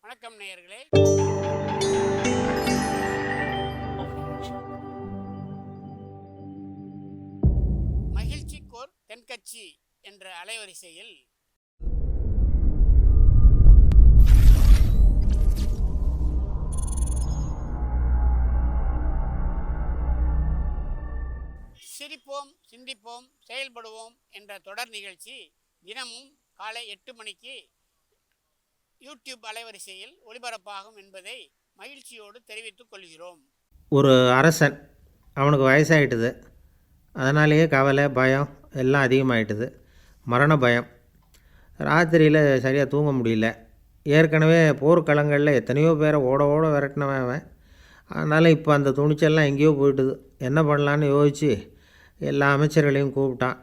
வணக்கம் நேயர்களே. மகிழ்ச்சிக்கோர் தென்கட்சி என்ற அலைவரிசையில் சிரிப்போம், சிந்திப்போம், செயல்படுவோம் என்ற தொடர் நிகழ்ச்சி தினமும் காலை 8 மணிக்கு யூடியூப் அலைவரிசையில் ஒளிபரப்பாகும் என்பதை மகிழ்ச்சியோடு தெரிவித்துக் கொள்கிறோம். ஒரு அரசன், அவனுக்கு வயசாகிட்டுது. அதனாலேயே கவலை, பயம் எல்லாம் அதிகமாகிட்டுது. மரண பயம். ராத்திரியில் சரியாக தூங்க முடியல. ஏற்கனவே போர்க்களங்களில் எத்தனையோ பேரை ஓட ஓட விரட்டினவன் அவன். அதனால் இப்போ அந்த துணிச்சல்லாம் எங்கேயோ போயிட்டுது. என்ன பண்ணலான்னு யோசித்து எல்லா அமைச்சர்களையும் கூப்பிட்டான்.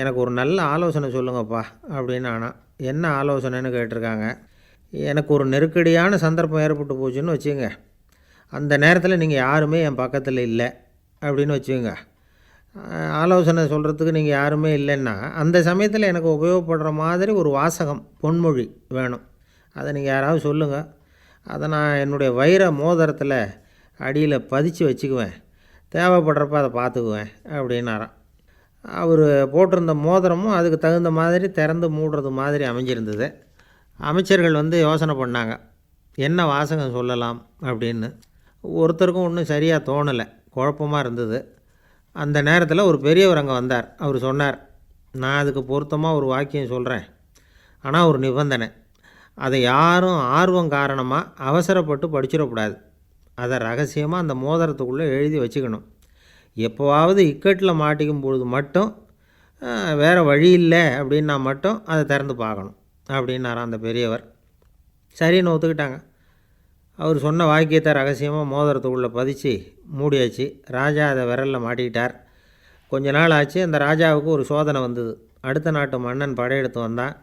எனக்கு ஒரு நல்ல ஆலோசனை சொல்லுங்கப்பா அப்படின்னு. ஆனால் என்ன ஆலோசனைன்னு கேட்டிருக்காங்க. எனக்கு ஒரு நெருக்கடியான சந்தர்ப்பம் ஏற்பட்டு போச்சுன்னு வச்சுங்க. அந்த நேரத்தில் நீங்கள் யாருமே என் பக்கத்தில் இல்லை அப்படின்னு வச்சுக்கோங்க. ஆலோசனை சொல்கிறதுக்கு நீங்கள் யாருமே இல்லைன்னா அந்த சமயத்தில் எனக்கு உபயோகப்படுற மாதிரி ஒரு வாசகம், பொன்மொழி வேணும். அதை நீங்கள் யாராவது சொல்லுங்கள். அதை நான் என்னுடைய வைர மோதிரத்தில் அடியில் பதித்து வச்சுக்குவேன். தேவைப்படுறப்ப அதை பார்த்துக்குவேன் அப்படின்னாராம். அவர் போட்டிருந்த மோதிரமும் அதுக்கு தகுந்த மாதிரி திறந்து மூடுறது மாதிரி அமைஞ்சிருந்தது. அமைச்சர்கள் யோசனை பண்ணாங்க, என்ன வாசகம் சொல்லலாம் அப்படின்னு. ஒருத்தருக்கும் ஒன்றும் சரியாக தோணலை, குழப்பமாக இருந்தது. அந்த நேரத்தில் ஒரு பெரியவர் அங்கே வந்தார். அவர் சொன்னார், நான் அதுக்கு பொருத்தமாக ஒரு வாக்கியம் சொல்கிறேன், ஆனால் ஒரு நிபந்தனை. அதை யாரும் ஆர்வம் காரணமாக அவசரப்பட்டு படிச்சிடக்கூடாது. அதை ரகசியமாக அந்த மோதிரத்துக்குள்ளே எழுதி வச்சுக்கணும். எப்போவாவது இக்கட்டில் மாட்டிக்கும் பொழுது மட்டும், வேறு வழி இல்லை அப்படின்னா மட்டும் அதை திறந்து பார்க்கணும் அப்படின்னாராம் அந்த பெரியவர். சரின்னு ஒத்துக்கிட்டாங்க. அவர் சொன்ன வாக்கியத்தை ரகசியமாக மோதிரத்துக்குள்ளே பதிச்சு மூடியாச்சு. ராஜா அதை விரலில் மாட்டிக்கிட்டார். கொஞ்ச நாள் ஆச்சு. அந்த ராஜாவுக்கு ஒரு சோதனை வந்தது. அடுத்த நாட்டு மன்னன் படையெடுத்து வந்தான்.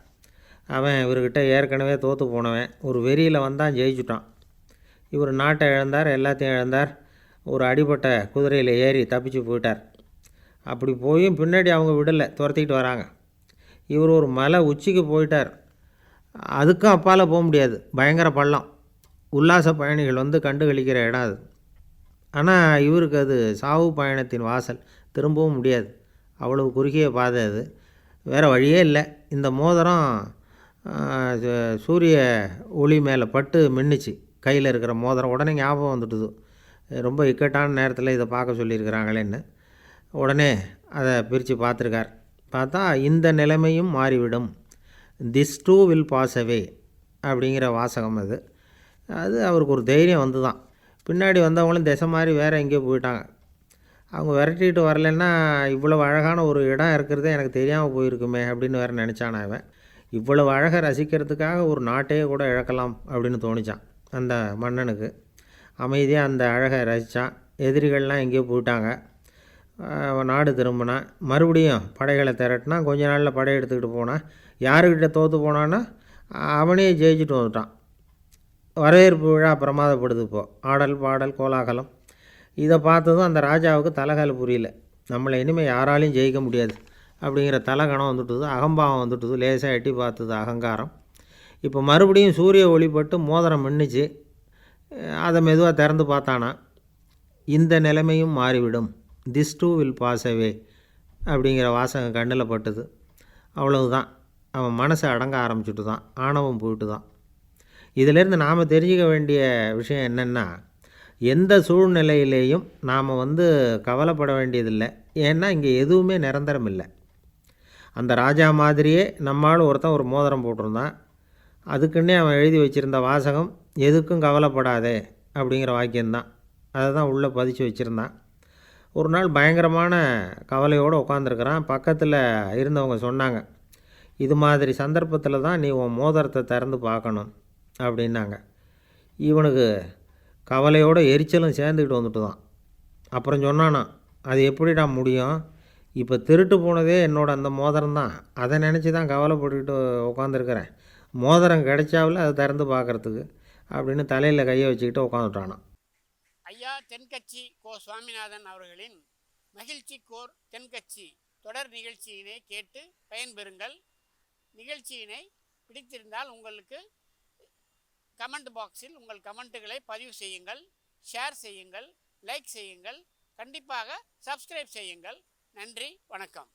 அவன் இவர்கிட்ட ஏற்கனவே தோற்று போனவன். ஒரு வெறியில் வந்தான், ஜெயிச்சுட்டான். இவர் நாட்டை இழந்தார், எல்லாத்தையும் இழந்தார். ஒரு அடிபட்ட குதிரையில் ஏறி தப்பிச்சு போயிட்டார். அப்படி போயும் பின்னாடி அவங்க விடலை, துரத்திக்கிட்டு வராங்க. இவர் ஒரு மலை உச்சிக்கு போயிட்டார். அதுக்கும் அப்பால் போக முடியாது, பயங்கர பள்ளம். உல்லாச பயணிகள் கண்டுகளிக்கிற இடம் அது. ஆனால் இவருக்கு அது சாவு பயணத்தின் வாசல், திரும்பவும் முடியாது. அவ்வளவு குறுகிய பாதை அது. வேறு வழியே இல்லை. இந்த மோதிரம் சூரிய ஒளி மேலே பட்டு மின்னுச்சு. கையில் இருக்கிற மோதிரம் உடனே ஞாபகம் வந்துட்டுது, ரொம்ப இக்கட்டான நேரத்தில் இதை பார்க்க சொல்லியிருக்கிறாங்களேன்னு. உடனே அதை பிரித்து பார்த்துருக்கார். பார்த்தா இந்த நிலைமையும் மாறிவிடும், this too will pass away அப்படிங்கிற வாசகம் அது. அது அவருக்கு ஒரு தைரியம் வந்து தான். பின்னாடி வந்தவங்களும் திசை மாதிரி வேறு எங்கேயோ போயிட்டாங்க. அவங்க விரட்டிட்டு வரலன்னா இவ்வளவு அழகான ஒரு இடம் இருக்கிறதே எனக்கு தெரியாமல் போயிருக்குமே அப்படின்னு வேறு நினச்சான் அவன். இவ்வளவு அழகை ரசிக்கிறதுக்காக ஒரு நாட்டையே கூட இழக்கலாம் அப்படின்னு தோணிச்சான் அந்த மன்னனுக்கு. அமைதியாக அந்த அழகை ரசித்தான். எதிரிகள்லாம் எங்கேயோ போயிட்டாங்க. நாடு திரும்பினான். மறுபடியும் படைகளை திரட்டினா. கொஞ்ச நாளில் படை எடுத்துக்கிட்டு போனான். யாருக்கிட்ட தோற்று போனான்னா அவனே ஜெயிச்சுட்டு வந்துட்டான். வரவேற்பு விழா பிரமாதப்படுது. இப்போது ஆடல் பாடல் கோலாகலம். இதை பார்த்ததும் அந்த ராஜாவுக்கு தலைகால புரியல. நம்மளை இனிமேல் யாராலையும் ஜெயிக்க முடியாது அப்படிங்கிற தலைகணம் வந்துட்டுது, அகம்பாவம் வந்துட்டுது. லேசாக எட்டி பார்த்தது அகங்காரம். இப்போ மறுபடியும் சூரிய ஒளிப்பட்டு மோதிரம் மின்னுச்சு. அதை மெதுவாக திறந்து பார்த்தானா, இந்த நிலைமையும் மாறிவிடும், this too will pass away அப்படிங்கிற வாசகம் கண்ணில் பட்டுது. அவ்வளவுதான், அவன் மனசை அடங்க ஆரம்பிச்சுட்டு தான், ஆணவம் போயிட்டு தான். இதிலேருந்து நாம் தெரிஞ்சிக்க வேண்டிய விஷயம் என்னென்னா, எந்த சூழ்நிலையிலேயும் நாம் கவலைப்பட வேண்டியதில்லை. ஏன்னா இங்கே எதுவுமே நிரந்தரம் இல்லை. அந்த ராஜா மாதிரியே நம்மால் ஒருத்தன் ஒரு மோதிரம் போட்டிருந்தான். அதுக்குன்னே அவன் எழுதி வச்சுருந்த வாசகம், எதுக்கும் கவலைப்படாதே அப்படிங்கிற வாக்கியம்தான். அதை தான் உள்ளே பதிச்சு வச்சுருந்தான். ஒரு நாள் பயங்கரமான கவலையோடு உட்காந்துருக்கிறான். பக்கத்தில் இருந்தவங்க சொன்னாங்க, இது மாதிரி சந்தர்ப்பத்தில் தான் நீ உன் மோதிரத்தை திறந்து பார்க்கணும் அப்படின்னாங்க. இவனுக்கு கவலையோடு எரிச்சலும் சேர்ந்துக்கிட்டு வந்துட்டு தான். அப்புறம் சொன்னானா, அது எப்படிடா முடியும், இப்போ திருட்டு போனதே என்னோட அந்த மோதிரம் தான், அதை நினச்சி தான் கவலைப்பட்டுக்கிட்டு உட்காந்துருக்கிறேன். மோதிரம் கிடைச்சாவில் அதை திறந்து பார்க்குறதுக்கு அப்படின்னு தலையில் கையை வச்சுக்கிட்டு உட்காந்துட்டானான். ஐயா தென்கட்சி கோ சுவாமிநாதன் அவர்களின் மகிழ்ச்சிக்கோர் தென்கட்சி தொடர் நிகழ்ச்சியினை கேட்டு பயன்பெறுங்கள். நிகழ்ச்சியினை பிடித்திருந்தால் உங்களுக்கு கமெண்ட் பாக்ஸில் உங்கள் கமெண்ட்டுகளை பதிவு செய்யுங்கள், ஷேர் செய்யுங்கள், லைக் செய்யுங்கள், கண்டிப்பாக சப்ஸ்கிரைப் செய்யுங்கள். நன்றி, வணக்கம்.